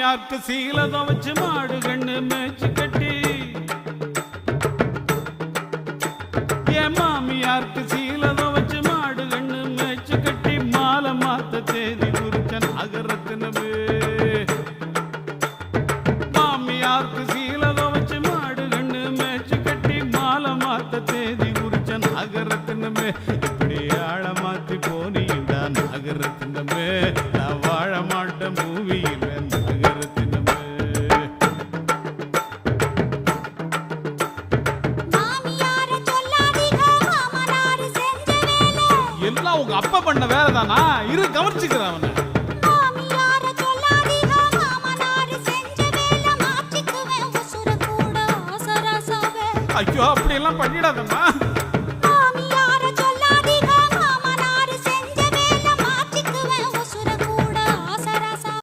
மாமியாருக்கு சீலதம் வச்சு மாடு கண்ணு மேய்ச்சி கட்டி என் மாமியாருக்கு சீலதம் வச்சு மாடு கண்ணு மேய்ச்சி கட்டி மாலை மாத்த தேதி குறிச்ச நாகரத்தினமே மாமியாருக்கு சீலதம் வச்சு மாடு கண்ணு மேய்ச்சி கட்டி மாலை மாத்த தேதி குறிச்ச நாகரத்தினமே இப்படி ஆழ மாத்தி போனீண்டா நாகரத்தினமே நான் வாழ மாட்டேன் பூமியில் நாகரத்தினமே எல்லாம் உங்க அப்பா பண்ண வேலைதானா இரு கவனிச்சுக்கிறேன் அவனை ஐயோ அப்படி எல்லாம் பண்ணிடாதம்மா